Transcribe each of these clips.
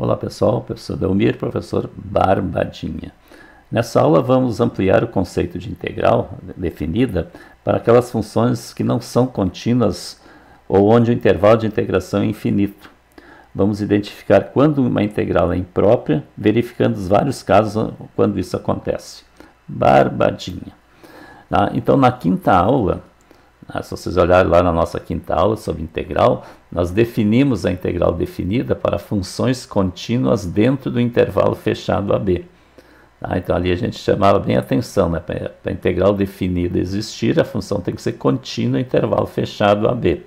Olá pessoal, professor Delmir, professor Barbadinha. Nessa aula vamos ampliar o conceito de integral definida para aquelas funções que não são contínuas ou onde o intervalo de integração é infinito. Vamos identificar quando uma integral é imprópria, verificando os vários casos quando isso acontece. Barbadinha. Então na quinta aula, se vocês olharem lá na nossa quinta aula sobre integral, nós definimos a integral definida para funções contínuas dentro do intervalo fechado AB. Então ali a gente chamava bem atenção, né? Para a integral definida existir, a função tem que ser contínua em intervalo fechado AB.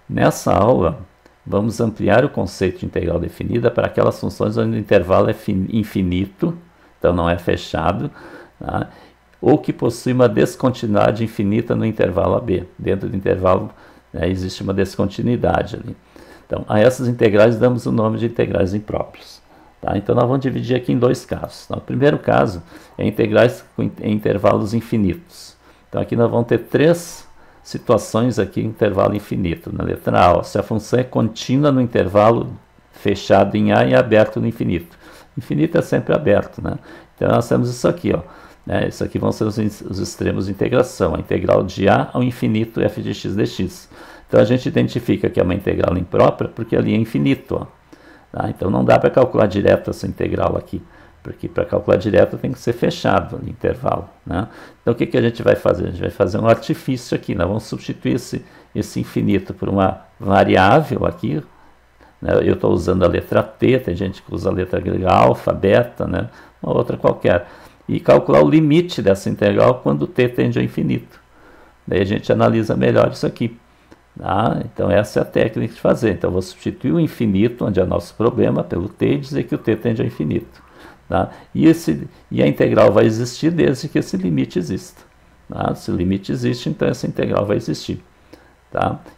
Nessa aula, vamos ampliar o conceito de integral definida para aquelas funções onde o intervalo é infinito, então não é fechado, tá? Ou que possui uma descontinuidade infinita no intervalo AB. Dentro do intervalo, né, existe uma descontinuidade ali. Então, a essas integrais damos o nome de integrais impróprias. Tá? Então, nós vamos dividir aqui em dois casos. Então, o primeiro caso é integrais em intervalos infinitos. Então, aqui nós vamos ter três situações aqui em intervalo infinito. Na letra A, se a função é contínua no intervalo fechado em A e aberto no infinito. Infinito é sempre aberto, né? Então, nós temos isso aqui, ó. Isso aqui vão ser os extremos de integração, a integral de A ao infinito f de x dx. Então a gente identifica que é uma integral imprópria porque ali é infinito. Ó. Então não dá para calcular direto essa integral aqui, porque para calcular direto tem que ser fechado o intervalo. Né? Então o que a gente vai fazer? A gente vai fazer um artifício aqui, nós vamos substituir esse infinito por uma variável aqui. Né? Eu estou usando a letra T, tem gente que usa a letra grega alfa, beta, né? Uma outra qualquer. E calcular o limite dessa integral quando t tende ao infinito. Daí a gente analisa melhor isso aqui. Então essa é a técnica de fazer. Então eu vou substituir o infinito, onde é o nosso problema, pelo t e dizer que o t tende ao infinito. E a integral vai existir desde que esse limite exista. Se o limite existe, então essa integral vai existir.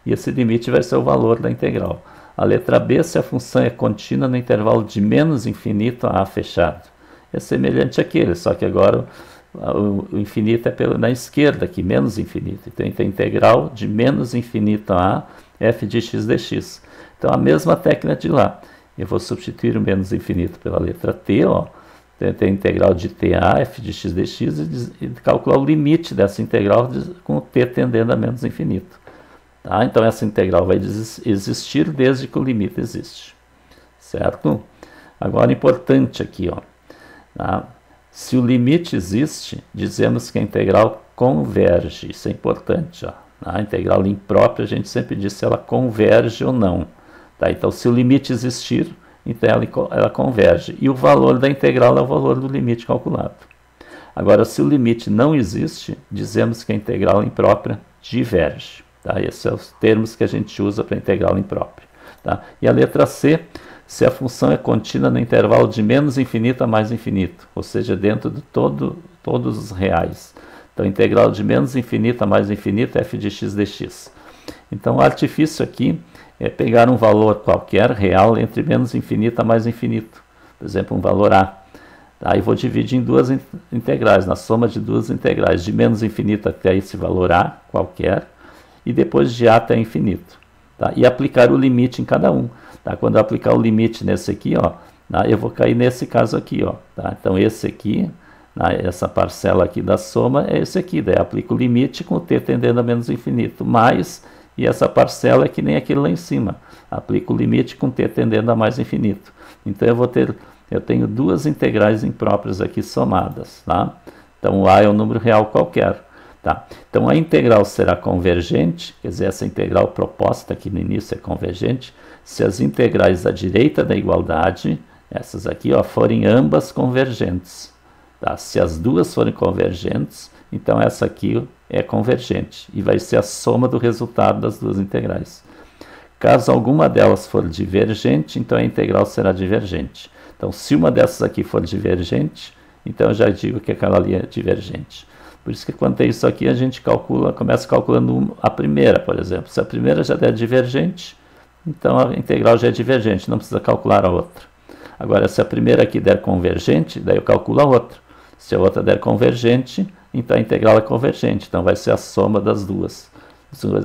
E esse limite vai ser o valor da integral. A letra B, se a função é contínua no intervalo de menos infinito a A fechado. É semelhante àquele, só que agora o infinito é na esquerda aqui, menos infinito. Então tem a integral de menos infinito a f de x dx. Então a mesma técnica de lá. Eu vou substituir o menos infinito pela letra t, ó. Tem a integral de t a f de x dx e calcular o limite dessa integral com o t tendendo a menos infinito. Então essa integral vai existir desde que o limite existe. Certo? Agora importante aqui, ó. Se o limite existe, dizemos que a integral converge. Isso é importante. A integral imprópria, a gente sempre diz se ela converge ou não. Então, se o limite existir, então ela converge. E o valor da integral é o valor do limite calculado. Agora, se o limite não existe, dizemos que a integral imprópria diverge. Esses são os termos que a gente usa para a integral imprópria. E a letra C, se a função é contínua no intervalo de menos infinito a mais infinito, ou seja, dentro de todos os reais. Então, a integral de menos infinito a mais infinito é f de x dx. Então, o artifício aqui é pegar um valor qualquer real entre menos infinito a mais infinito. Por exemplo, um valor A. Aí vou dividir em duas integrais, na soma de duas integrais, de menos infinito até esse valor A qualquer, e depois de A até infinito. E aplicar o limite em cada um. Quando eu aplicar o limite nesse aqui, ó, eu vou cair nesse caso aqui. Ó, Então esse aqui, essa parcela aqui da soma é esse aqui. Daí eu aplico o limite com o t tendendo a menos infinito. Mais, e essa parcela é que nem aquele lá em cima. Aplico o limite com t tendendo a mais infinito. Então eu tenho duas integrais impróprias aqui somadas. Então o A é um número real qualquer. Então a integral será convergente, quer dizer, essa integral proposta aqui no início é convergente, se as integrais à direita da igualdade, essas aqui, ó, forem ambas convergentes. Se as duas forem convergentes, então essa aqui é convergente e vai ser a soma do resultado das duas integrais. Caso alguma delas for divergente, então a integral será divergente. Então se uma dessas aqui for divergente, então eu já digo que aquela ali é divergente. Por isso que quando tem isso aqui, a gente começa calculando a primeira, por exemplo. Se a primeira já der divergente, então a integral já é divergente, não precisa calcular a outra. Agora, se a primeira aqui der convergente, daí eu calculo a outra. Se a outra der convergente, então a integral é convergente, então vai ser a soma das dos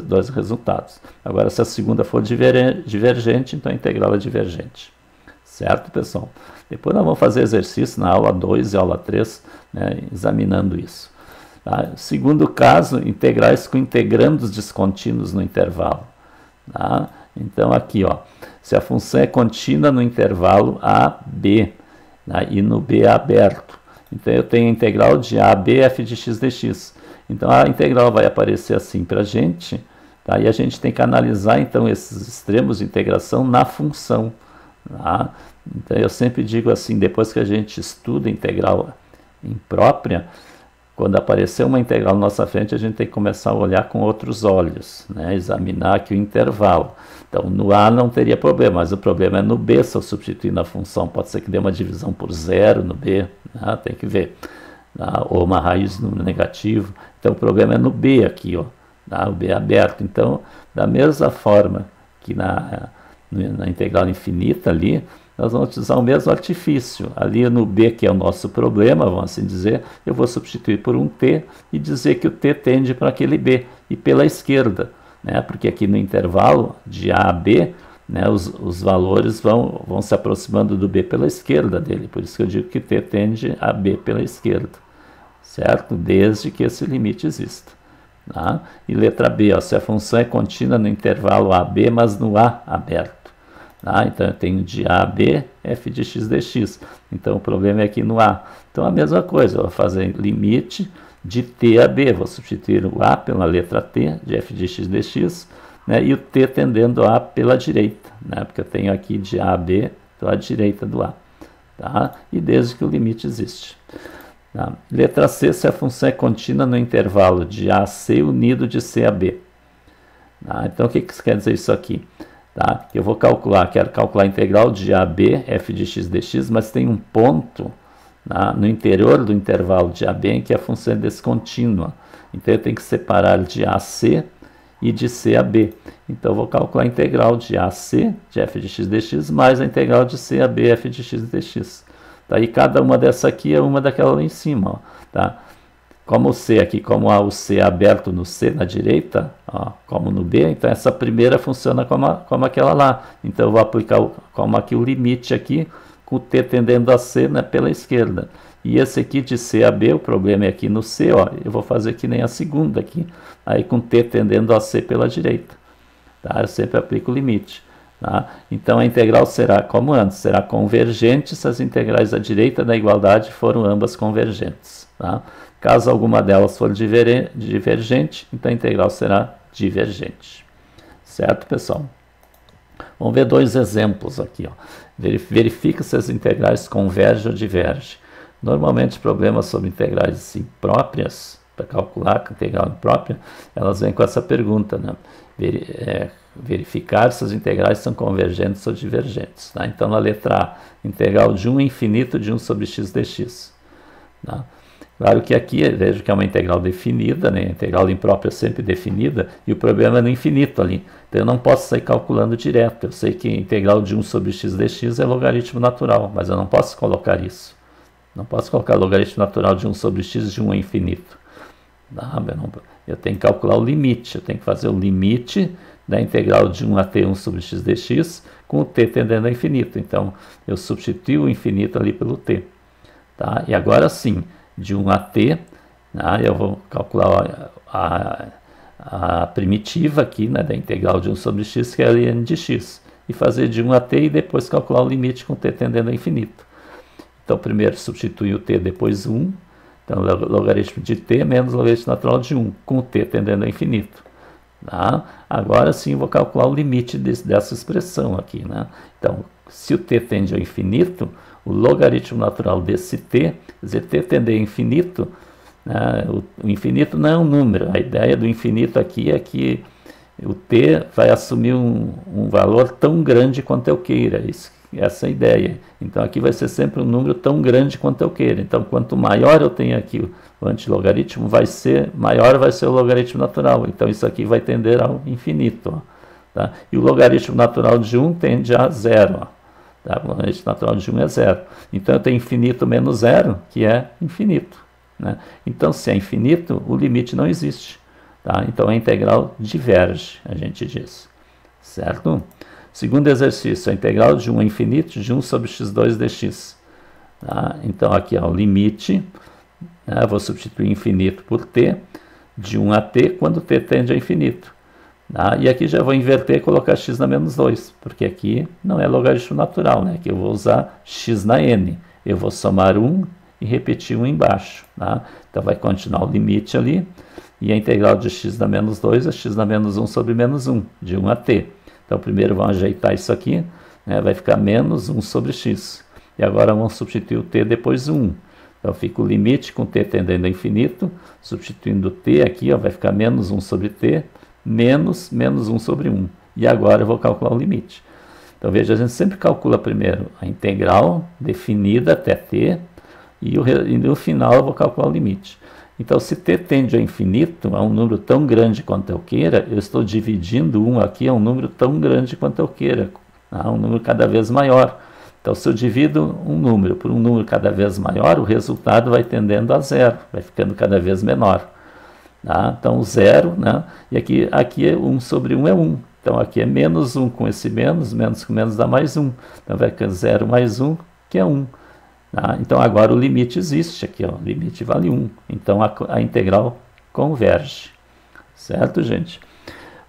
dois resultados. Agora, se a segunda for divergente, então a integral é divergente. Certo, pessoal? Depois nós vamos fazer exercício na aula 2 e aula 3, né, examinando isso. Tá? Segundo caso, integrais com integrandos descontínuos no intervalo. Tá? Então aqui, ó, se a função é contínua no intervalo a, b, tá? E no b é aberto, então eu tenho a integral de a a b f de x dx. Então a integral vai aparecer assim para a gente, tá? E a gente tem que analisar então esses extremos de integração na função. Tá? Então eu sempre digo assim, depois que a gente estuda integral imprópria, quando aparecer uma integral na nossa frente, a gente tem que começar a olhar com outros olhos, né? Examinar aqui o intervalo. Então, no A não teria problema, mas o problema é no B, se eu substituir na função. Pode ser que dê uma divisão por zero no B, né? Tem que ver. Tá? Ou uma raiz no negativo. Então, o problema é no B aqui, ó. Tá? O B é aberto. Então, da mesma forma que na integral infinita ali, nós vamos utilizar o mesmo artifício. Ali no B, que é o nosso problema, vamos assim dizer, eu vou substituir por um t e dizer que o t tende para aquele b e pela esquerda, né? Porque aqui no intervalo de a a b, né, os valores vão se aproximando do b pela esquerda dele, por isso que eu digo que t tende a b pela esquerda, certo? Desde que esse limite exista. Tá? E letra B, ó, se a função é contínua no intervalo a b, mas no a aberto. Ah, então eu tenho de a a b f de x dx. Então o problema é aqui no a. Então a mesma coisa, eu vou fazer limite de t a b. Vou substituir o a pela letra t de f de x dx, né, e o t tendendo a pela direita, né, porque eu tenho aqui de a a b pela direita do a. Tá? E desde que o limite existe. Tá? Letra C, se a função é contínua no intervalo de a a c unido de c a b. Tá? Então o que quer dizer isso aqui? Tá? Eu vou quero calcular a integral de a a b f de x dx, mas tem um ponto, tá, no interior do intervalo de a a b em que a função é descontínua. Então eu tenho que separar de a a c e de c a b. Então eu vou calcular a integral de a a c de f de x dx mais a integral de c a b f de x dx. Tá? E cada uma dessa aqui é uma daquela lá em cima. Ó, tá? Como o C aqui, como há o C aberto no C na direita, ó, como no B, então essa primeira funciona como aquela lá. Então eu vou aplicar como aqui o limite aqui, com o T tendendo a C, né, pela esquerda. E esse aqui de C a B, o problema é aqui no C, ó, eu vou fazer que nem a segunda aqui, aí com T tendendo a C pela direita. Tá? Eu sempre aplico o limite. Tá? Então a integral será como antes, será convergente se as integrais à direita da igualdade foram ambas convergentes. Tá? Caso alguma delas for divergente, então a integral será divergente. Certo, pessoal? Vamos ver dois exemplos aqui. Ó. Verifica se as integrais convergem ou divergem. Normalmente, problemas sobre integrais impróprias, para calcular a integral imprópria, elas vêm com essa pergunta, né? Verificar se as integrais são convergentes ou divergentes. Tá? Então, na letra A, integral de 1 infinito de 1 sobre x dx. Tá? Claro que aqui, vejo que é uma integral definida, né? A integral imprópria é sempre definida, e o problema é no infinito ali. Então eu não posso sair calculando direto. Eu sei que a integral de 1 sobre x dx é logaritmo natural, mas eu não posso colocar isso. Não posso colocar logaritmo natural de 1 sobre x de 1 a infinito. Eu tenho que calcular o limite, eu tenho que fazer o limite da integral de 1 até 1 sobre x dx com o t tendendo a infinito. Então eu substituo o infinito ali pelo t. Tá? E agora sim, de 1 a t, né, eu vou calcular a primitiva aqui, né, da integral de 1 sobre x, que é a ln de x, e fazer de 1 a t e depois calcular o limite com t tendendo a infinito. Então, primeiro substitui o t, depois 1, então logaritmo de t menos logaritmo natural de 1, com o t tendendo a infinito. Tá? Agora sim, vou calcular o limite dessa expressão aqui. Né? Então, se o t tende ao infinito, o logaritmo natural desse t, quer dizer, t tender a infinito, né, o infinito não é um número. A ideia do infinito aqui é que o t vai assumir um valor tão grande quanto eu queira. Essa é a ideia. Então aqui vai ser sempre um número tão grande quanto eu queira. Então quanto maior eu tenho aqui o antilogaritmo, maior vai ser o logaritmo natural. Então isso aqui vai tender ao infinito. Ó, tá? E o logaritmo natural de 1 tende a 0. Ó. Tá? O logaritmo natural de 1 é 0. Então eu tenho infinito menos 0, que é infinito. Né? Então se é infinito, o limite não existe. Tá? Então a integral diverge, a gente diz. Certo? Segundo exercício, a integral de 1 a infinito de 1 sobre x2 dx. Tá? Então, aqui é o limite, né? Vou substituir infinito por t, de 1 a t, quando t tende a infinito. Tá? E aqui já vou inverter e colocar x na menos 2, porque aqui não é logaritmo natural, né? Aqui eu vou usar x na n. Eu vou somar 1 e repetir 1 embaixo. Tá? Então, vai continuar o limite ali, e a integral de x na menos 2 é x na menos 1 sobre menos 1, de 1 a t. Então, primeiro vamos ajeitar isso aqui, né? Vai ficar menos 1 sobre x. E agora vamos substituir o t depois 1. Então fica o limite com t tendendo a infinito, substituindo o t aqui, ó, vai ficar menos 1 sobre t, menos 1 sobre 1. E agora eu vou calcular o limite. Então veja, a gente sempre calcula primeiro a integral definida até t, e no final eu vou calcular o limite. Então, se t tende a infinito, a um número tão grande quanto eu queira, eu estou dividindo 1 aqui a um número tão grande quanto eu queira, tá? Um número cada vez maior. Então, se eu divido um número por um número cada vez maior, o resultado vai tendendo a zero, vai ficando cada vez menor. Tá? Então, zero, né? E aqui 1 sobre 1 é 1. Então, aqui é menos 1 com esse menos com menos dá mais 1. Então, vai ficar 0 mais 1, que é 1. Tá? Então, agora o limite existe aqui, ó. O limite vale 1. Então, a integral converge. Certo, gente?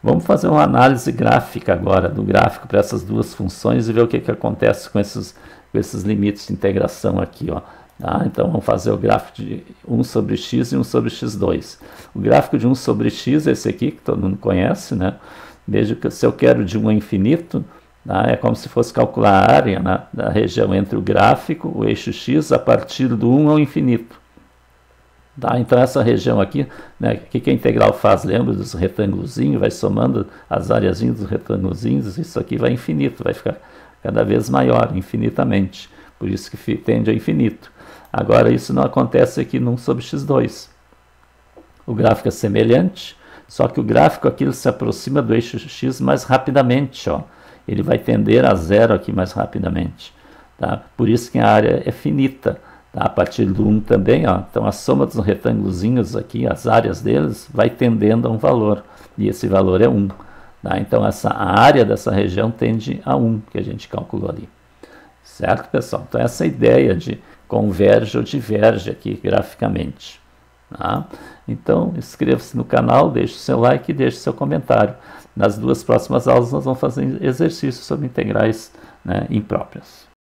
Vamos fazer uma análise gráfica agora, do gráfico para essas duas funções e ver o que acontece com esses limites de integração aqui, ó. Tá? Então, vamos fazer o gráfico de 1 sobre x e 1 sobre x2. O gráfico de 1 sobre x é esse aqui, que todo mundo conhece, né? Veja que se eu quero de 1 a infinito, tá? É como se fosse calcular a área, né, da região entre o gráfico, o eixo x, a partir do 1 ao infinito. Tá? Então, essa região aqui, né, o que a integral faz? Lembra dos retângulozinhos? Vai somando as áreazinhas dos retângulozinhos, isso aqui vai infinito, vai ficar cada vez maior, infinitamente. Por isso que tende a infinito. Agora, isso não acontece aqui no 1 sobre x2. O gráfico é semelhante, só que o gráfico aqui ele se aproxima do eixo x mais rapidamente. Ó. Ele vai tender a zero aqui mais rapidamente. Tá? Por isso que a área é finita. Tá? A partir do 1 também, ó. Então a soma dos retângulozinhos aqui, as áreas deles, vai tendendo a um valor. E esse valor é 1. Tá? Então a área dessa região tende a 1, que a gente calculou ali. Certo, pessoal? Então essa ideia de converge ou diverge aqui graficamente. Tá? Então inscreva-se no canal, deixe o seu like e deixe o seu comentário. Nas duas próximas aulas nós vamos fazer exercícios sobre integrais, né, impróprias.